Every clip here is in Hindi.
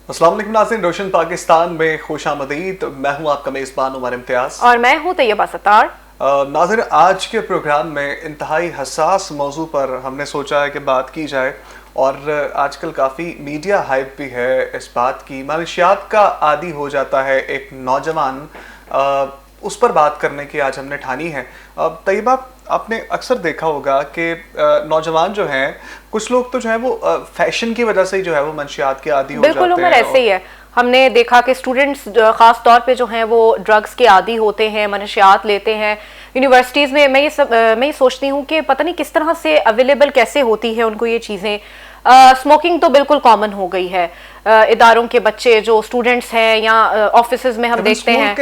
अस्सलाम वालेकुम नाज़रीन, रोशन पाकिस्तान में खुशामदीद। मैं हूं आपका मेज़बान उमर इम्तियाज़ और मैं हूं तैयबा सत्तार। नाज़रीन, आज के प्रोग्राम में इंतहाई हसास मौजू पर हमने सोचा है कि बात की जाए। और आजकल काफ़ी मीडिया हाइप भी है इस बात की। मनशियात का आदी हो जाता है एक नौजवान, उस पर बात करने की आज हमने ठानी है। तैयबा, आपने अक्सर देखा होगा कि नौजवान जो हैं, कुछ लोग तो जो है वो फैशन की वजह से ही जो है वो मंशियात के आदी हो बिल्कुल जाते उमर, हैं। ऐसे ही है। हमने देखा कि स्टूडेंट्स खास तौर पे जो हैं वो ड्रग्स के आदी होते हैं, मनशियात लेते हैं यूनिवर्सिटीज़ में। मैं ये सोचती हूँ कि पता नहीं किस तरह से अवेलेबल कैसे होती है उनको ये चीज़ें। स्मोकिंग तो बिल्कुल कॉमन हो गई है। इदारों के बच्चे जो स्टूडेंट्स हैं या ऑफिसेज में हम देखते हैं,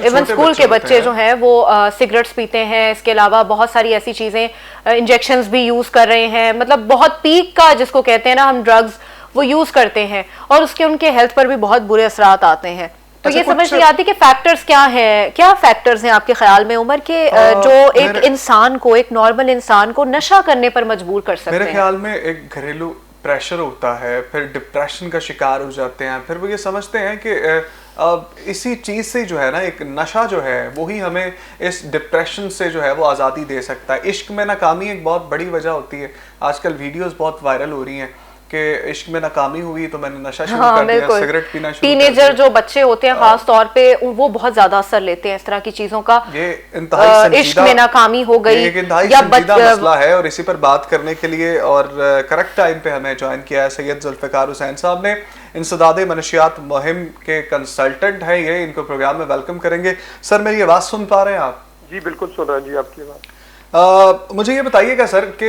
इवन स्कूल के बच्चे जो हैं वो सिगरेट्स पीते हैं। इसके अलावा बहुत सारी ऐसी चीज़ें, इंजेक्शंस भी यूज़ कर रहे हैं। मतलब बहुत पीक का जिसको कहते हैं ना हम, ड्रग्स वो यूज करते हैं और उसके उनके हेल्थ पर भी बहुत बुरे असरात आते हैं। तो ये समझ नहीं आती कि फैक्टर्स क्या हैं, क्या फैक्टर्स हैं आपके ख्याल में उमर के जो एक इंसान को, एक नॉर्मल इंसान को नशा करने पर मजबूर कर सकते हैं? मेरे ख्याल में एक घरेलू प्रेशर होता है, फिर डिप्रेशन का शिकार हो जाते हैं, फिर वो ये समझते हैं कि इसी चीज़ से जो है ना, एक नशा जो है वही हमें इस डिप्रेशन से जो है वो आज़ादी दे सकता है। इश्क में नाकामी एक बहुत बड़ी वजह होती है। आजकल वीडियोस बहुत वायरल हो रही हैं कि इश्क में नाकामी हुई तो मैंने नशा शुरू कर दिया, सिगरेट पीना शुरू कर दिया। टीनेजर जो बच्चे होते हैं खास तौर पे, वो बहुत ज्यादा असर लेते हैं इस तरह की चीजों का। ये इंतहाई इश्क में नाकामी हो गई, एक इंतहाई संजीदा मसला है। और इसी पर बात करने के लिए और करेक्ट टाइम पे हमें ज्वाइन किया है सैयद जुल्फ़िकार हुसैन साहब ने। इंसदादे मनशियात मुहिम के कंसल्टेंट है ये, इनको प्रोग्राम में वेलकम करेंगे। सर, मेरी आवाज़ सुन पा रहे हैं आप? जी बिल्कुल सुन रहा जी आपकी आवाज़। मुझे ये बताइएगा सर कि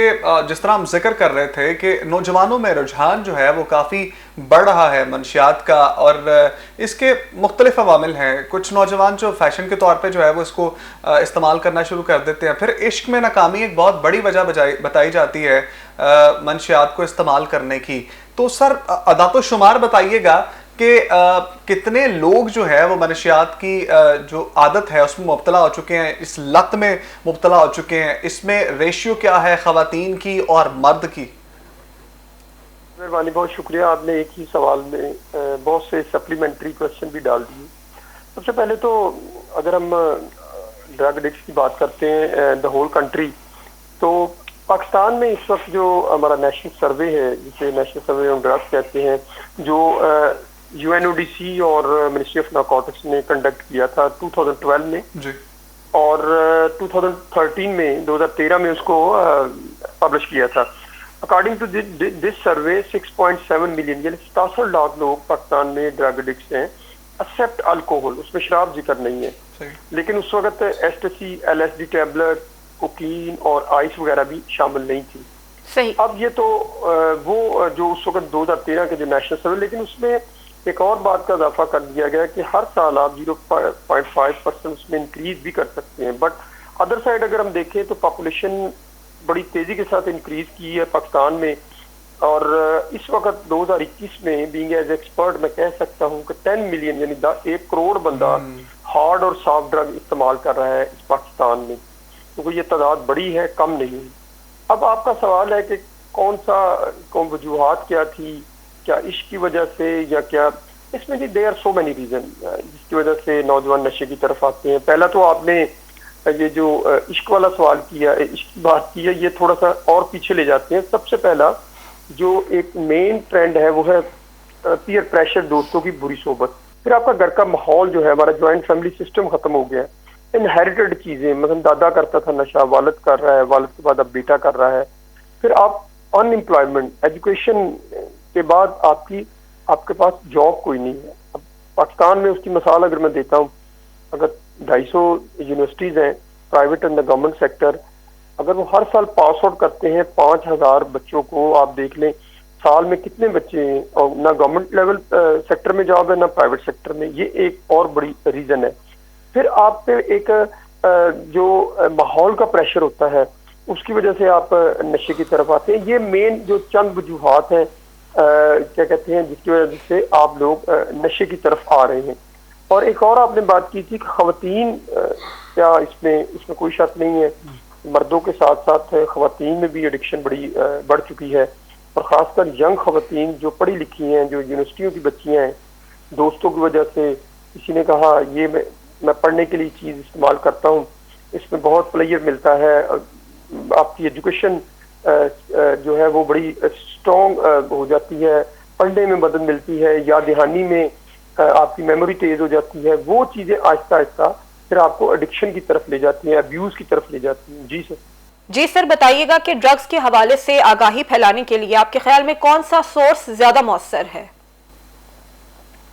जिस तरह हम जिक्र कर रहे थे कि नौजवानों में रुझान जो है वो काफ़ी बढ़ रहा है मंशियात का, और इसके मुख्तलिफ अवामिल हैं। कुछ नौजवान जो फैशन के तौर पे जो है वो इसको इस्तेमाल करना शुरू कर देते हैं। फिर इश्क में नाकामी एक बहुत बड़ी वजह बताई जाती है मंशियात को इस्तेमाल करने की। तो सर, अदातो शुमार बताइएगा कि कितने लोग जो है वो मनशियात की जो आदत है उसमें मुब्तला हो चुके हैं, इस लत में मुब्तला हो चुके हैं। इसमें रेशियो क्या है ख़वातीन की और मर्द की? मेहरबानी, बहुत शुक्रिया। आपने एक ही सवाल में बहुत से सप्लीमेंट्री क्वेश्चन भी डाल दिए। सबसे पहले तो अगर हम ड्रग एडिक्ट की बात करते हैं द होल कंट्री, तो पाकिस्तान में इस वक्त जो हमारा नेशनल सर्वे है, जिसे नेशनल सर्वे ऑन ड्रग्स कहते हैं, जो यूएनओडीसी और मिनिस्ट्री ऑफ नारकोटिक्स ने कंडक्ट किया था 2012 में जी। और 2013 में उसको पब्लिश किया था। According to this survey 6.7 million यानी 67 लाख लोग पाकिस्तान में ड्रग एडिक्ट हैं, एक्सेप्ट अल्कोहल। उसमें शराब जिक्र नहीं है, लेकिन उस वक्त एस्टेसी, एलएसडी टैबलेट, कोकीन और आइस वगैरह भी शामिल नहीं थी। सही। अब ये तो वो जो उस वक्त 2013 के जो नेशनल सर्वे, लेकिन उसमें एक और बात का इजाफा कर दिया गया कि हर साल आप 0.5% उसमें इंक्रीज भी कर सकते हैं। बट अदर साइड अगर हम देखें तो पॉपुलेशन बड़ी तेजी के साथ इंक्रीज की है पाकिस्तान में। और इस वक्त 2021 में बीइंग एज एक्सपर्ट मैं कह सकता हूँ कि 10 मिलियन यानी 1 करोड़ बंदा हार्ड और सॉफ्ट ड्रग इस्तेमाल कर रहा है इस पाकिस्तान में। तो ये तादाद बड़ी है, कम नहीं। अब आपका सवाल है कि कौन वजूहात क्या थी, क्या इश्क की वजह से या क्या? इसमें जी there are so many reason जिसकी वजह से नौजवान नशे की तरफ आते हैं। पहला तो आपने ये जो इश्क वाला सवाल किया, इश्क की बात की है, ये थोड़ा सा और पीछे ले जाते हैं। सबसे पहला जो एक मेन ट्रेंड है वो है पीयर प्रेशर, दोस्तों की बुरी सोबत। फिर आपका घर का माहौल जो है, हमारा ज्वाइंट फैमिली सिस्टम खत्म हो गया। इनहेरिटेड चीजें, मतलब दादा करता था नशा, वालिद कर रहा है, वालिद के बाद अब बेटा कर रहा है। फिर आप अनएम्प्लॉयमेंट, एजुकेशन के बाद आपके पास जॉब कोई नहीं है। अब पाकिस्तान में उसकी मिसाल अगर मैं देता हूँ, अगर 250 यूनिवर्सिटीज हैं private and the government sector, अगर वो हर साल पास आउट करते हैं 5000 बच्चों को, आप देख लें साल में कितने बच्चे हैं। और ना गवर्नमेंट लेवल सेक्टर में जॉब है ना प्राइवेट सेक्टर में। ये एक और बड़ी रीजन है। फिर आप पे एक जो माहौल का प्रेशर होता है, उसकी वजह से आप नशे की तरफ आते हैं। ये मेन जो चंद वजूहात हैं क्या कहते हैं जिसकी वजह से आप लोग नशे की तरफ आ रहे हैं। और एक और आपने बात की थी कि खवातीन, क्या इसमें कोई शक नहीं है, मर्दों के साथ साथ खवातीन में भी एडिक्शन बड़ी बढ़ चुकी है। और ख़ासकर यंग ख़वातीन जो पढ़ी लिखी हैं, जो यूनिवर्सिटियों की बच्चियाँ हैं, दोस्तों की वजह से किसी ने कहा ये मैं पढ़ने के लिए चीज़ इस्तेमाल करता हूँ, इसमें बहुत प्लेयर मिलता है, आपकी एजुकेशन जो है वो बड़ी स्ट्रॉन्ग हो जाती है, पढ़ने में मदद मिलती है, याद दहानी में आपकी मेमोरी तेज हो जाती है। वो चीज़ें आहिस्ता आहिस्ता फिर आपको एडिक्शन की तरफ ले जाती हैं, अब्यूज़ की तरफ ले जाती हैं। जी सर। जी सर, बताइएगा कि ड्रग्स के हवाले से आगाही फैलाने के लिए आपके ख्याल में कौन सा सोर्स ज्यादा मौसर है?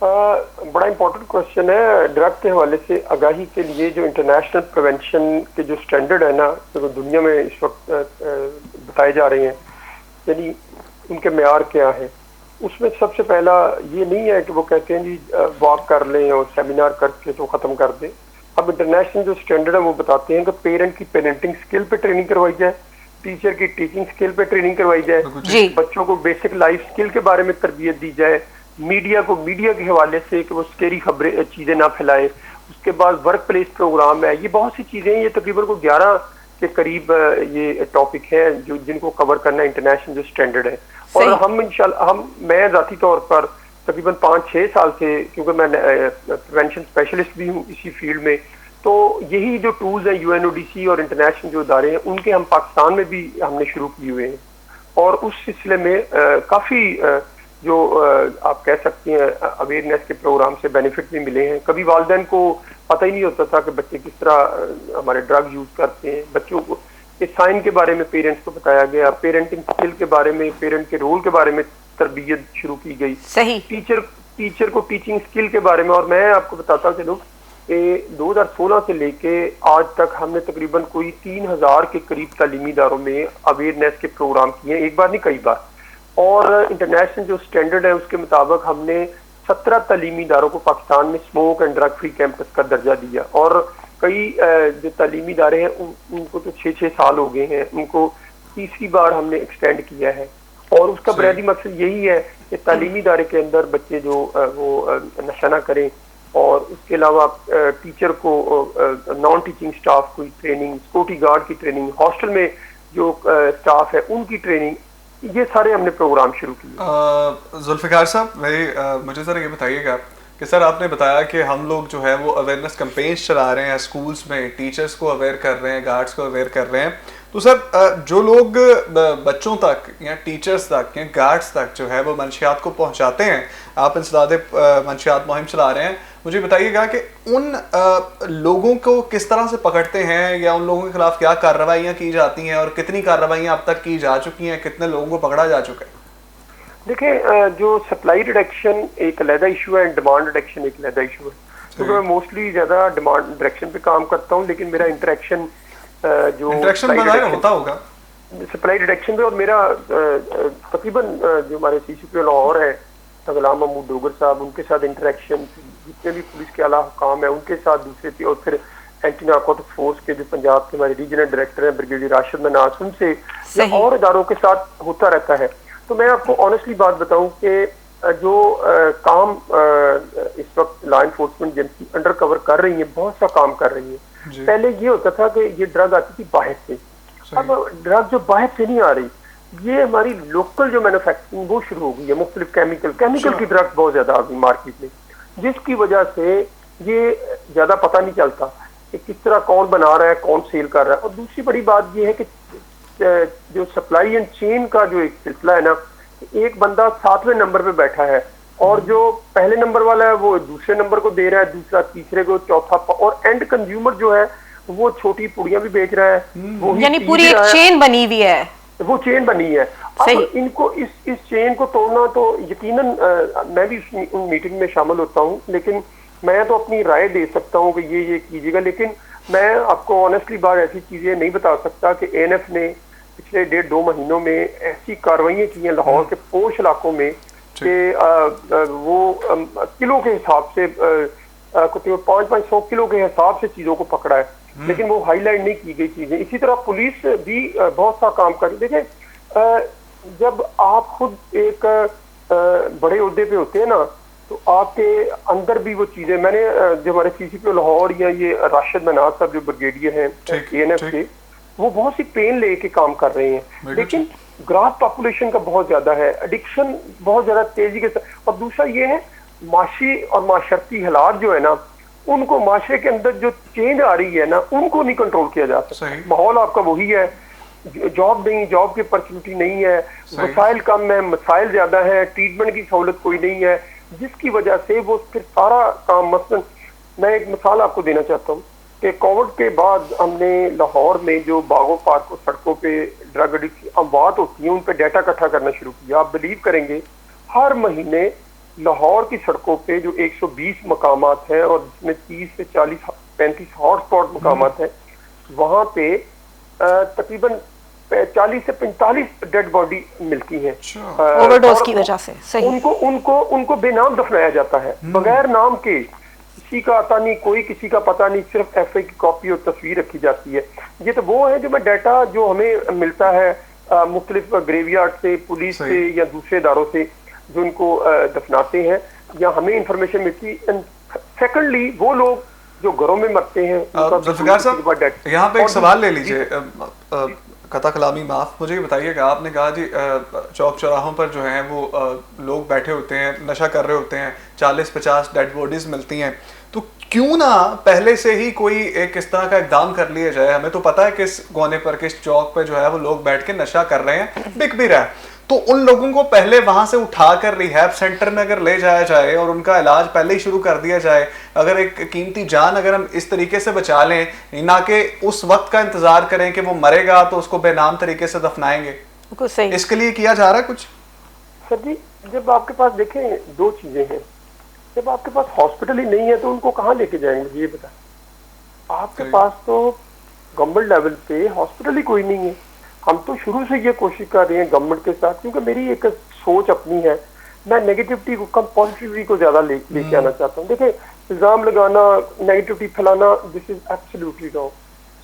बड़ा इंपॉर्टेंट क्वेश्चन है। ड्रग के हवाले से आगाही के लिए जो इंटरनेशनल प्रिवेंशन के जो स्टैंडर्ड है ना, जो दुनिया में इस वक्त बताए जा रहे हैं, यानी उनके मेयार क्या है, उसमें सबसे पहला ये नहीं है कि वो कहते हैं जी वॉक कर लें और सेमिनार करके तो ख़त्म कर दें। अब इंटरनेशनल जो स्टैंडर्ड है वो बताते हैं कि पेरेंट की पेरेंटिंग स्किल पे ट्रेनिंग करवाई जाए, टीचर की टीचिंग स्किल पे ट्रेनिंग करवाई जाए, बच्चों को बेसिक लाइफ स्किल के बारे में तरबियत दी जाए, मीडिया को मीडिया के हवाले से कि वो स्केरी खबरें चीज़ें ना फैलाए, उसके बाद वर्क प्लेस प्रोग्राम है, ये बहुत सी चीज़ें, ये तकरीबन को 11 के करीब ये टॉपिक है जो जिनको कवर करना इंटरनेशनल जो स्टैंडर्ड है। और मैं ज़ाती तौर पर तकरीबन 5-6 साल से, क्योंकि मैं प्रिवेंशन स्पेशलिस्ट भी हूँ इसी फील्ड में, तो यही जो टूल्स हैं UNODC और इंटरनेशनल जो इदारे हैं उनके हम पाकिस्तान में भी हमने शुरू किए हुए हैं, और उस सिलसिले में काफ़ी जो आप कह सकते हैं अवेयरनेस के प्रोग्राम से बेनिफिट भी मिले हैं। कभी वालिदैन को पता ही नहीं होता था कि बच्चे किस तरह हमारे ड्रग यूज़ करते हैं। बच्चों को इस साइन के बारे में पेरेंट्स को बताया गया, पेरेंटिंग स्किल के बारे में, पेरेंट के रोल के बारे में तरबियत शुरू की गई, सही टीचर को टीचिंग स्किल के बारे में। और मैं आपको बताता चलूँ कि 2016 से लेके आज तक हमने तकरीबन कोई 3000 के करीब तालीमी इदारों में अवेयरनेस के प्रोग्राम किए, एक बार नहीं कई बार। और इंटरनेशनल जो स्टैंडर्ड है उसके मुताबिक हमने 17 तालीमी इदारों को पाकिस्तान में smoke and drug free campus का दर्जा दिया, और कई जो तालीमी इदारे हैं उनको तो 6-6 साल हो गए हैं, उनको तीसरी बार हमने एक्सटेंड किया है। और उसका बुनियादी मकसद यही है कि तालीमी इदारे के अंदर बच्चे जो वो नशा ना करें, और उसके अलावा टीचर को नॉन टीचिंग स्टाफ की ट्रेनिंग, सिक्योरिटी गार्ड की ट्रेनिंग, हॉस्टल में जो स्टाफ है उनकी ट्रेनिंग, ये सारे हमने प्रोग्राम शुरू किए। जुल्फिकार साहब, मुझे सर ये बताइएगा कि सर आपने बताया कि हम लोग जो है वो अवेयरनेस कैंपेन्स चला रहे हैं स्कूल्स में, टीचर्स को अवेयर कर रहे हैं, गार्ड्स को अवेयर कर रहे हैं, तो सर जो लोग बच्चों तक या टीचर्स तक या गार्ड्स तक जो है वो मंशियात को पहुंचाते हैं, आप इंसदाद मंशियात मुहिम चला रहे हैं, मुझे बताइएगा कि उन लोगों को किस तरह से पकड़ते हैं, या उन लोगों के खिलाफ क्या कार्रवाइयाँ की जाती हैं, और कितनी कार्रवाइयाँ अब तक की जा चुकी हैं, कितने लोगों को पकड़ा जा चुका है? देखिए, जो सप्लाई रिडक्शन एक अलहदा इशू है, डिमांड रिडक्शन एक अलहदा इशू है। तो मैं मोस्टली ज़्यादा डिमांड डायरेक्शन पे काम करता हूँ, लेकिन मेरा इंटरेक्शन जो होता होगा सप्लाई रिडक्शन पे, और मेरा तकरीबन जो हमारे CCP लाहौर है गुलाम महमूद डोगर साहब, उनके साथ इंटरेक्शन, जितने भी पुलिस के आला हुकाम है उनके साथ, दूसरे और फिर एंटी नारकोटिक्स फोर्स के जो पंजाब के हमारे रीजनल डायरेक्टर हैं ब्रिगेडियर राशिद मनास, उनसे और इदारों के साथ होता रहता है। तो मैं आपको ऑनेस्टली बात बताऊं कि जो काम इस वक्त law enforcement agency under cover कर रही है, बहुत सा काम कर रही है। पहले ये होता था कि ये ड्रग आती थी बाहर से, अब ड्रग जो बाहर से नहीं आ रही, ये हमारी लोकल जो मैन्युफैक्चरिंग वो शुरू हो गई है। मुख्तलिफ केमिकल की ड्रग बहुत ज्यादा आ गई मार्केट में, जिसकी वजह से ये ज्यादा पता नहीं चलता कि किस तरह कौन बना रहा है, कौन सेल कर रहा है। और दूसरी बड़ी बात ये है कि जो सप्लाई एंड चेन का जो एक सिलसिला है ना, एक बंदा 7वें नंबर पे बैठा है, और जो पहले नंबर वाला है वो दूसरे नंबर को दे रहा है, दूसरा तीसरे को, चौथा, और एंड कंज्यूमर जो है वो छोटी पुड़ियां भी बेच रहा है। यानी पूरी एक चेन बनी हुई है, वो चेन बनी है। अब इनको इस चेन को तोड़ना, तो यकीनन मैं भी उन मीटिंग में शामिल होता हूँ, लेकिन मैं तो अपनी राय दे सकता हूँ कि ये कीजिएगा, लेकिन मैं आपको ऑनेस्टली बात ऐसी चीजें नहीं बता सकता कि ANF ने पिछले 1.5-2 महीनों में ऐसी कार्रवाइयाँ की हैं लाहौर के पोश इलाकों में कि वो किलो के हिसाब से 500 किलो के हिसाब से चीजों को पकड़ा है, लेकिन वो हाईलाइट नहीं की गई चीजें। इसी तरह पुलिस भी बहुत सा काम कर रही है। देखिए, जब आप खुद एक बड़े ओहदे पे होते हैं ना, तो आपके अंदर भी वो चीजें, मैंने जो हमारे CCP लाहौर या ये राशिद मनास साहब जो ब्रिगेडियर हैं ANF के, वो बहुत सी पेन लेके काम कर रहे हैं, लेकिन ग्राफ पॉपुलेशन का बहुत ज्यादा है, एडिक्शन बहुत ज्यादा तेजी के साथ, और दूसरा ये है माशी और माशरती हालात जो है ना, उनको माशरे के अंदर जो चेंज आ रही है ना, उनको नहीं कंट्रोल किया जा सकता। माहौल आपका वही है, जॉब नहीं, जॉब की अपॉर्चुनिटी नहीं है, वसाइल कम है, मसाइल ज्यादा है, ट्रीटमेंट की सहूलत कोई नहीं है, जिसकी वजह से वो फिर सारा काम, मसलन मैं एक मिसाल आपको देना चाहता हूँ कि कोविड के बाद हमने लाहौर में जो बागों पार्कों सड़कों पे ड्रग एडिक्ट की अमवात होती है उन पे डाटा इकट्ठा करना शुरू किया। आप बिलीव करेंगे हर महीने लाहौर की सड़कों पे जो 120 मकामात हैं और जिसमें 30 से 40-35 हॉटस्पॉट मकामात हैं, वहाँ पे तकरीबन 40 से 45 डेड बॉडी मिलती हैं ओवरडोज की वजह से। सही। उनको बेनाम दफनाया जाता है, बगैर नाम के, किसी का आता नहीं, कोई किसी का पता नहीं, सिर्फ एफए की कॉपी और तस्वीर रखी जाती है। ये तो वो है जो मैं डाटा जो हमें मिलता है मुख्तलिफ ग्रेवयार्ड से, पुलिस से या दूसरे इदारों से जो इनको दफनाते हैं, या हमें इंफॉर्मेशन मिलती है। सेकंडली वो लोग जो घरों में मरते हैं। जुल्फिकार साहब, यहाँ पे एक सवाल ले लीजिए, कथा कलामी माफ, मुझे ये बताइएगा, आपने कहा जी चौक चौराहों पर जो है वो लोग बैठे होते हैं, नशा कर रहे होते हैं, 40-50 डेड बॉडीज मिलती हैं, तो क्यों ना पहले से ही कोई एक इस तरह का इकदाम कर लिया जाए। हमें तो पता है किस कोने पर, किस चौक पर जो है वो लोग बैठ के नशा कर रहे हैं, बिक भी रहा है, तो उन लोगों को पहले वहां से उठाकर रिहैब सेंटर में अगर ले जाया जाए और उनका इलाज पहले ही शुरू कर दिया जाए, अगर एक कीमती जान अगर हम इस तरीके से बचा लें, ना कि उस वक्त का इंतजार करें कि वो मरेगा तो उसको बेनाम तरीके से दफनाएंगे, इसके लिए किया जा रहा है कुछ? सर जी, जब आपके पास देखें दो चीजें हैं, जब आपके पास हॉस्पिटल ही नहीं है तो उनको कहाँ लेके जाएंगे, ये बता। आपके पास तो गवर्नमेंट लेवल पे हॉस्पिटल ही कोई नहीं है। हम तो शुरू से ये कोशिश कर रहे हैं गवर्नमेंट के साथ, क्योंकि मेरी एक सोच अपनी है, मैं नेगेटिविटी को कम पॉजिटिविटी को ज्यादा लेके आना चाहता हूँ। देखिए, इल्जाम लगाना, नेगेटिविटी फैलाना, दिस इज एब्सोल्युटली रॉन्ग।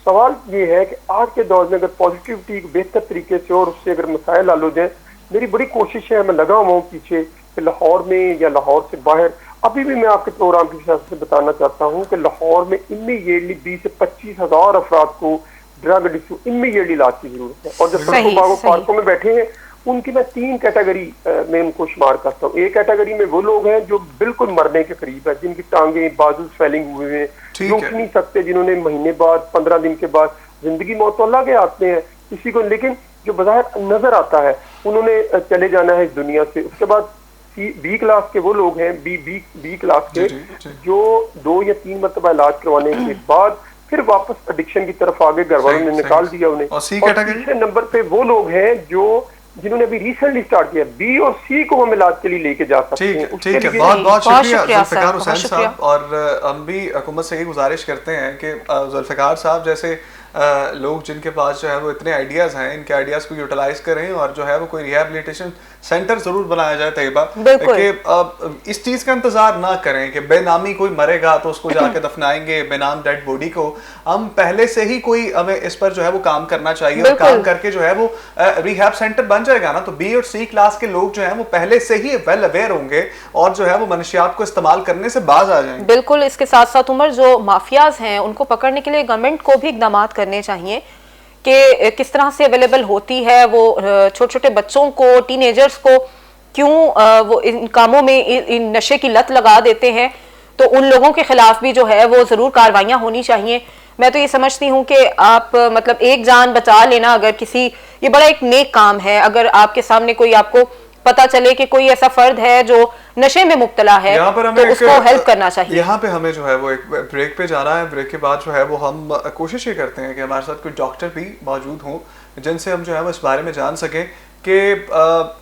सवाल ये है कि आज के दौर में अगर पॉजिटिविटी बेहतर तरीके से और उससे अगर मसाइल हल हो जाए, मेरी बड़ी कोशिश है, मैं लगा हुआ हूँ पीछे कि लाहौर में या लाहौर से बाहर, अभी भी मैं आपके प्रोग्राम की हिसाब से बताना चाहता हूँ कि लाहौर में इमीडिएटली 20 से 25 हजार अफराद को ड्रग एडिक्शन इमीडिएटली इलाज की जरूरत है। और जो सड़कों बागों पार्कों में बैठे हैं उनकी मैं 3 कैटेगरी में उनको शुमार करता हूँ। एक कैटेगरी में वो लोग हैं जो बिल्कुल मरने के करीब है, जिनकी टांगें बाजू स्वेलिंग हुए हैं, जो उठ नहीं सकते, जिन्होंने महीने बाद 15 दिन के बाद, जिंदगी मौत तो अल्लाह के आते हैं किसी को, लेकिन जो बाहर नजर आता है उन्होंने चले जाना है इस दुनिया से। उसके बाद बी क्लास के वो लोग हैं, बी क्लास के जो 2 या 3 मरतबा इलाज करवाने के बाद फिर वापस एडिक्शन की तरफ आगे घर वालों ने निकाल दिया उन्हें। और तीसरे नंबर पे वो लोग हैं जो जिन्होंने अभी रिसेंटली स्टार्ट किया, बी और सी को हम इलाज के लिए लेके जा सकते हैं। ठीक है, बहुत बहुत शुक्रिया जुल्फिकार हुसैन साहब। और हम भी हुकूमत से यही गुजारिश करते हैं कि जुल्फिकार साहब जैसे लोग जिनके पास जो है वो इतने आइडियाज हैं, इनके आइडियाज को यूटिलाइज करें और जो है वो कोई रिहैबिलिटेशन सेंटर जरूर बनाया जाए तैयबा, कि इस चीज का इंतजार ना करें कि बेनामी कोई मरेगा तो उसको जाके दफनाएंगे बेनाम डेड बॉडी को। हम पहले से ही कोई हमें इस पर जो है वो काम करना चाहिए, और काम करके जो है वो रिहैब सेंटर बन जाएगा ना, तो बी और सी क्लास के लोग जो है वो पहले से ही वेल अवेयर होंगे और जो है वो मनशियात को इस्तेमाल करने से बाज आ जाएंगे। बिल्कुल। इसके साथ साथ उमर, जो माफियाज हैं उनको पकड़ने के लिए गवर्नमेंट को भी इकदाम करने चाहिए कि किस तरह से अवेलेबल होती है वो छोटे छोटे बच्चों को, टीनेजर्स को क्यों वो इन कामों में इन नशे की लत लगा देते हैं, तो उन लोगों के खिलाफ भी जो है वो जरूर कार्रवाइयां होनी चाहिए। मैं तो ये समझती हूँ कि आप मतलब एक जान बचा लेना, अगर किसी, ये बड़ा एक नेक काम है, अगर आपके सामने कोई, आपको पता चले कि कोई ऐसा फर्द है जो नशे में मुब्तला है तो उसको हेल्प करना चाहिए। यहाँ पे हमें जो है वो एक ब्रेक पे जाना है। ब्रेक के बाद जो है वो हम कोशिश ये करते हैं कि हमारे साथ कोई डॉक्टर भी मौजूद हों जिनसे हम जो है वो इस बारे में जान सकें कि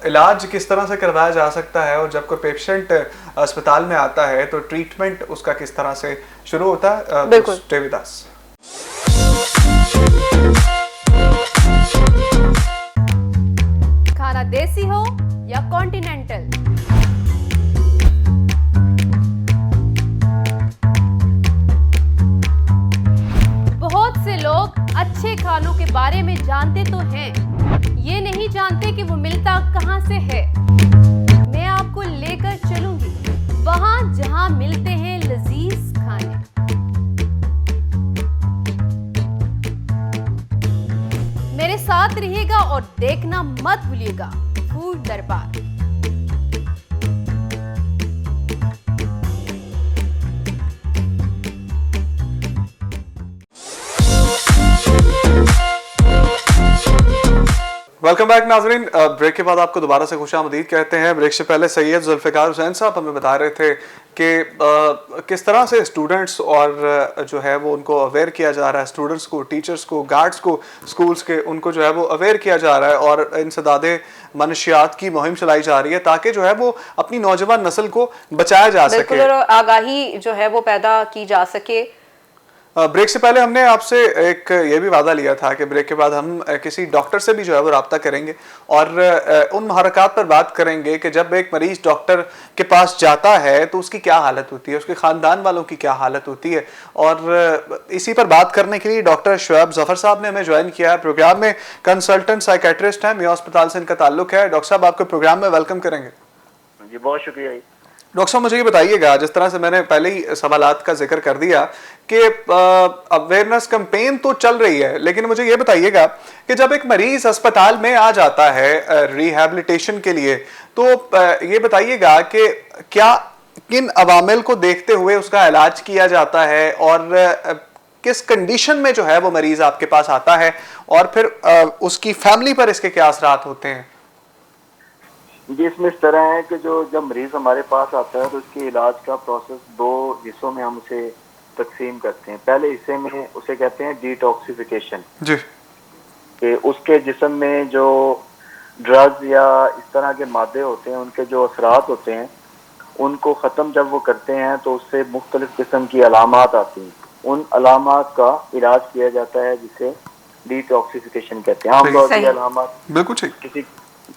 इलाज किस तरह से करवाया जा सकता है, और जब कोई पेशेंट अस्पताल में आता है तो ट्रीटमेंट उसका किस तरह से शुरू होता है। बिल्कुल। खाना देसी हो या कॉन्टिनेंटल, बहुत से लोग अच्छे खानों के बारे में जानते तो हैं, ये नहीं जानते कि वो मिलता कहां से है। मैं आपको लेकर चलूंगी वहां जहां मिलते हैं लजीज खाने। मेरे साथ रहिएगा और देखना मत भूलिएगा। फूड दरबार। वेलकम बैक नाजरीन। ब्रेक के बाद आपको दोबारा से खुशामदीद कहते हैं। ब्रेक से पहले सैयद जुल्फ़िकार हुसैन साहब हमें बता रहे थे कि किस तरह से स्टूडेंट्स और जो है वो उनको अवेयर किया जा रहा है, स्टूडेंट्स को, टीचर्स को, गार्ड्स को, स्कूल्स के, उनको जो है वो अवेयर किया जा रहा है और इंसदादे मनशियात की मुहिम चलाई जा रही है ताकि जो है वो अपनी नौजवान नस्ल को बचाया जा सके, बिल्कुल, और आगाही जो है वो पैदा की जा सके। ब्रेक से पहले हमने आपसे एक ये भी वादा लिया था कि ब्रेक के बाद हम किसी डॉक्टर से भी जो है वो रब्ता करेंगे और उन महरक़ात पर बात करेंगे कि जब एक मरीज़ डॉक्टर के पास जाता है तो उसकी क्या हालत होती है, उसके ख़ानदान वालों की क्या हालत होती है। और इसी पर बात करने के लिए डॉक्टर शुएब ज़फ़र साहब ने हमें ज्वाइन किया है प्रोग्राम में। कंसल्टेंट साइकेट्रिस्ट हैं, मियां अस्पताल से इनका ताल्लुक है। डॉक्टर साहब आपको प्रोग्राम में वेलकम करेंगे। जी बहुत शुक्रिया। डॉक्टर साहब मुझे ये बताइएगा, जिस तरह से मैंने पहले ही सवालात का जिक्र कर दिया कि अवेयरनेस कैंपेन तो चल रही है, लेकिन मुझे ये बताइएगा कि जब एक मरीज अस्पताल में आ जाता है रिहैबिलिटेशन के लिए, तो ये बताइएगा कि क्या किन अवामिल को देखते हुए उसका इलाज किया जाता है और किस कंडीशन में जो है वो मरीज आपके पास आता है और फिर उसकी फैमिली पर इसके क्या असरात होते हैं। जी इसमें इस तरह है कि जब मरीज हमारे पास आता है तो उसके इलाज का प्रोसेस दो हिस्सों में हम उसे तकसीम करते हैं। पहले हिस्से में उसे कहते हैं डिटॉक्सिफिकेशन जी, कि उसके जिस्म में जो ड्रग्स या इस तरह के मादे होते हैं उनके जो असरात होते हैं उनको ख़त्म जब वो करते हैं तो उससे मुख्तलिफ किस्म की अलामात आती हैं। उन अलामात का इलाज किया जाता है जिसे डिटॉक्सिफिकेशन कहते हैं। आमतौर पर अलामात बिल्कुल ठीक,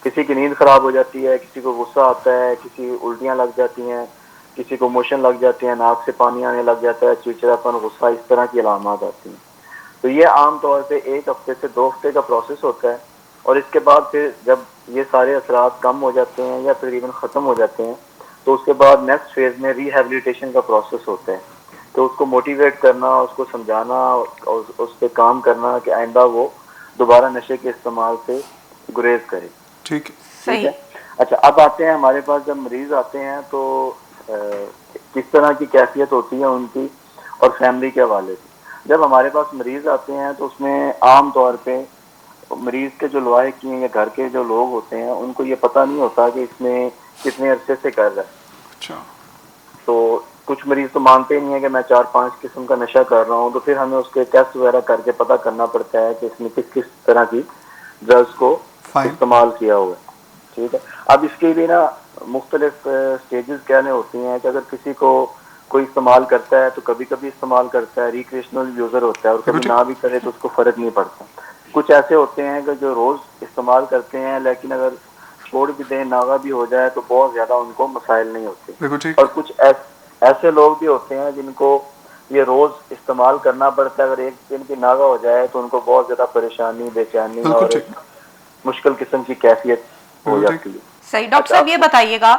किसी की नींद खराब हो जाती है, किसी को गुस्सा आता है, किसी उल्टियां लग जाती हैं, किसी को मोशन लग जाते हैं, नाक से पानी आने लग जाता है, चिड़चिड़ापन, गुस्सा, इस तरह की अलामात आती हैं। तो ये आम तौर पे 1 हफ्ते से 2 हफ्ते का प्रोसेस होता है और इसके बाद फिर जब ये सारे असरात कम हो जाते हैं या तकरीबन ख़त्म हो जाते हैं तो उसके बाद नेक्स्ट फेज में रिहैबिलिटेशन का प्रोसेस होता है। तो उसको मोटिवेट करना, उसको समझाना और उस पर काम करना कि आइंदा वो दोबारा नशे के इस्तेमाल से गुरेज करे। ठीक सही है। अच्छा, अब आते हैं हमारे पास जब मरीज आते हैं तो किस तरह की कैफियत होती है उनकी और फैमिली के हवाले से। जब हमारे पास मरीज आते हैं तो उसमें आम तौर पे मरीज के जो लवाहिक या घर के जो लोग होते हैं उनको ये पता नहीं होता कि इसमें कितने अरसे से कर रहा है। अच्छा। तो कुछ मरीज तो मानते ही नहीं है कि मैं 4-5 किस्म का नशा कर रहा हूँ, तो फिर हमें उसके टेस्ट वगैरह करके पता करना पड़ता है कि इसमें किस किस तरह की ड्रग्स को इस्तेमाल किया हुआ है। ठीक है। अब इसके भी ना मुख्तलिफ स्टेजेस कहने होती हैं कि अगर किसी को कोई इस्तेमाल करता है तो कभी कभी इस्तेमाल करता है, रिक्रिएशनल यूजर होता है, और कभी ना भी करे तो उसको फर्क नहीं पड़ता। कुछ ऐसे होते हैं कि जो रोज इस्तेमाल करते हैं लेकिन अगर छोड़ भी दें, नागा भी हो जाए तो बहुत ज्यादा उनको मसाइल नहीं होते। और कुछ ऐसे लोग भी होते हैं जिनको ये रोज इस्तेमाल करना पड़ता है, अगर एक दिन की नागा हो जाए तो उनको बहुत ज्यादा परेशानी, बेचैनी और मुश्किल किस्म की कैफियत हो जाती है। सही। डॉक्टर साहब ये बताइएगा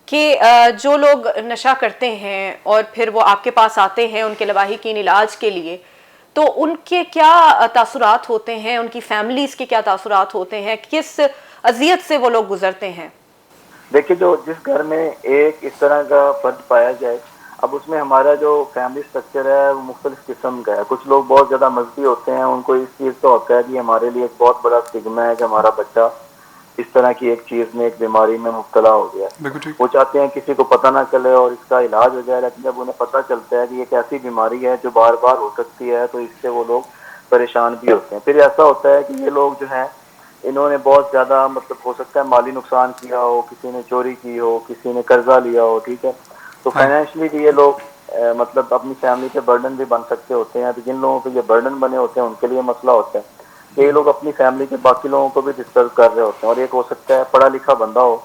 कि जो लोग नशा करते हैं और फिर वो आपके पास आते हैं उनके लवाहिकीन इलाज के लिए, तो उनके क्या तासुरात होते हैं, उनकी फैमिलीज के क्या तासुरात होते हैं, किस अजियत से वो लोग गुजरते हैं? देखिए, जो जिस घर में एक इस तरह का फर्द पाया जाए, अब उसमें हमारा जो फैमिली स्ट्रक्चर है वो मुख्तलिफ किस्म का है। कुछ लोग बहुत ज़्यादा मजहबी होते हैं, उनको इस चीज़ तो होता है कि हमारे लिए एक बहुत बड़ा स्टिग्मा है कि हमारा बच्चा इस तरह की एक चीज़ में, एक बीमारी में मुब्तला हो गया। वो चाहते हैं किसी को पता ना चले और इसका इलाज हो जाए, लेकिन जब उन्हें पता चलता है कि एक ऐसी बीमारी है जो बार बार हो सकती है तो इससे वो लोग परेशान भी होते हैं। फिर ऐसा होता है कि ये लोग जो हैं इन्होंने बहुत ज़्यादा, मतलब हो सकता है माली नुकसान किया हो, किसी ने चोरी की हो, किसी ने कर्जा लिया हो, ठीक है, तो फाइनेंशियली भी ये लोग मतलब अपनी फैमिली पे बर्डन भी बन सकते होते हैं। तो जिन लोगों पे ये बर्डन बने होते हैं उनके लिए मसला होता है कि ये लोग अपनी फैमिली के बाकी लोगों को भी डिस्टर्ब कर रहे होते हैं। और एक हो सकता है पढ़ा लिखा बंदा हो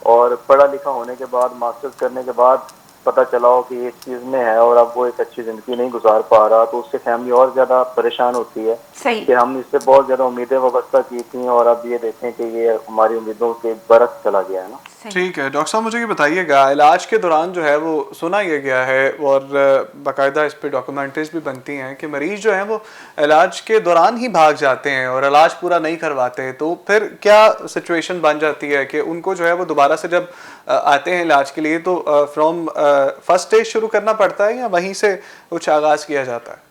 और पढ़ा लिखा होने के बाद, मास्टर्स करने के बाद पता चला हो कि ये इस चीज़ में है और अब वो एक अच्छी ज़िंदगी नहीं गुजार पा रहा, तो उससे फैमिली और ज़्यादा परेशान होती है सही। कि हम इससे बहुत ज़्यादा उम्मीदें वाबस्ता की थी और अब ये देखें कि ये हमारी उम्मीदों के बरस चला गया है ना। ठीक है डॉक्टर साहब, मुझे ये बताइएगा, इलाज के दौरान जो है वो सुना ये गया है और बाकायदा इस पे डॉक्यूमेंट्रीज भी बनती हैं कि मरीज जो हैं वो इलाज के दौरान ही भाग जाते हैं और इलाज पूरा नहीं करवाते, तो फिर क्या सिचुएशन बन जाती है कि उनको जो है वो दोबारा से जब आते हैं इलाज के लिए तो फ्रॉम फर्स्ट स्टेज शुरू करना पड़ता है या वहीं से कुछ आगाज़ किया जाता है?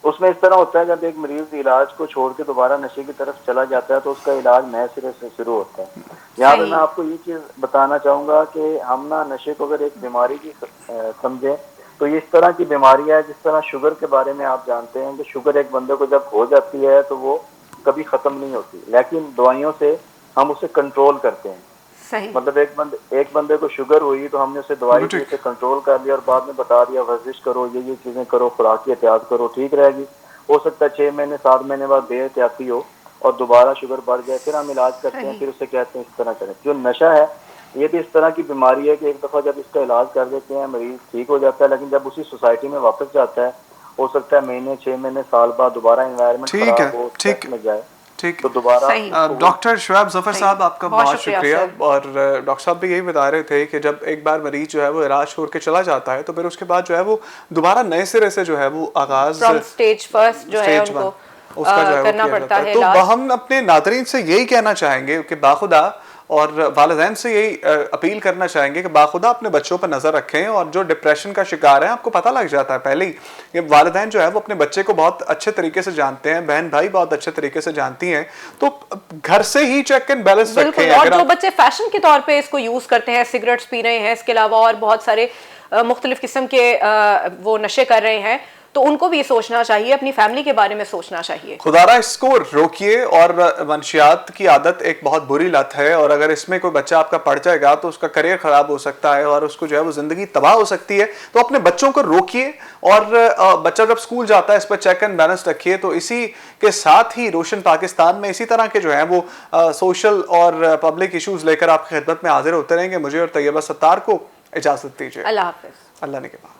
उसमें इस तरह होता है, जब एक मरीज इलाज को छोड़ के दोबारा नशे की तरफ चला जाता है तो उसका इलाज नए सिरे से शुरू होता है। यहाँ पे मैं आपको ये चीज़ बताना चाहूँगा कि हम ना नशे को अगर एक बीमारी की समझें तो ये इस तरह की बीमारी है जिस तरह शुगर के बारे में आप जानते हैं कि शुगर एक बंदे को जब हो जाती है तो वो कभी ख़त्म नहीं होती, लेकिन दवाइयों से हम उसे कंट्रोल करते हैं। सही। मतलब एक बंदे को शुगर हुई तो हमने उसे दवाई दी, उसे कंट्रोल कर लिया और बाद में बता दिया वर्जिश करो, ये चीजें करो, खुराक की एहतियात करो, ठीक रहेगी। हो सकता है 6 महीने 7 महीने बाद बेएहतियाती हो और दोबारा शुगर बढ़ जाए, फिर हम इलाज करते हैं, फिर उसे कहते हैं इस तरह करें। जो नशा है ये भी इस तरह की बीमारी है कि एक दफा जब इसका इलाज कर देते हैं मरीज ठीक हो जाता है, लेकिन जब उसी सोसाइटी में वापस जाता है हो सकता है महीने 6 महीने साल बाद दोबारा एनवायरनमेंट खराब हो, स्ट्रेस में जाए, ठीक। तो दोबारा डॉक्टर शुएब ज़फ़र साहब आपका बहुत शुक्रिया। और डॉक्टर साहब भी यही बता रहे थे कि जब एक बार मरीज जो है वो इलाज छोड़ के चला जाता है तो फिर उसके बाद जो है वो दोबारा नए सिरे से जो है वो आगाज स्टेज फर्स्ट जो है उनको उसका जो है करना पड़ता है। तो हम अपने नादरीन से यही कहना चाहेंगे कि बाखुदा और वालिदैन से यही अपील करना चाहेंगे कि बाखुदा अपने बच्चों पर नज़र रखें और जो डिप्रेशन का शिकार है आपको पता लग जाता है पहले ही, ये वालिदैन जो है वो अपने बच्चे को बहुत अच्छे तरीके से जानते हैं, बहन भाई बहुत अच्छे तरीके से जानती हैं, तो घर से ही चेक एंड बैलेंस रखें। और जो बच्चे फैशन के तौर पे इसको यूज करते हैं, सिगरेट्स पी रहे हैं, इसके अलावा और बहुत सारे मुख्तलिफ किस्म के वो नशे कर रहे हैं, तो उनको भी सोचना चाहिए, अपनी फैमिली के बारे में सोचना चाहिए। खुदारा इसको रोकिए। और मंशियात की आदत एक बहुत बुरी लत है और अगर इसमें कोई बच्चा आपका पड़ जाएगा तो उसका करियर खराब हो सकता है और उसको जो है वो जिंदगी तबाह हो सकती है। तो अपने बच्चों को रोकिए और बच्चा जब स्कूल जाता है इस पर चेक एंड बैलेंस रखिए। तो इसी के साथ ही रोशन पाकिस्तान में इसी तरह के जो है वो सोशल और पब्लिक इशूज लेकर आपकी खिदमत में हाजिर होते रहेंगे। मुझे और तैयबा सत्तार को इजाजत दीजिए। अल्लाह हाफिज। अल्लाह ने के बाद।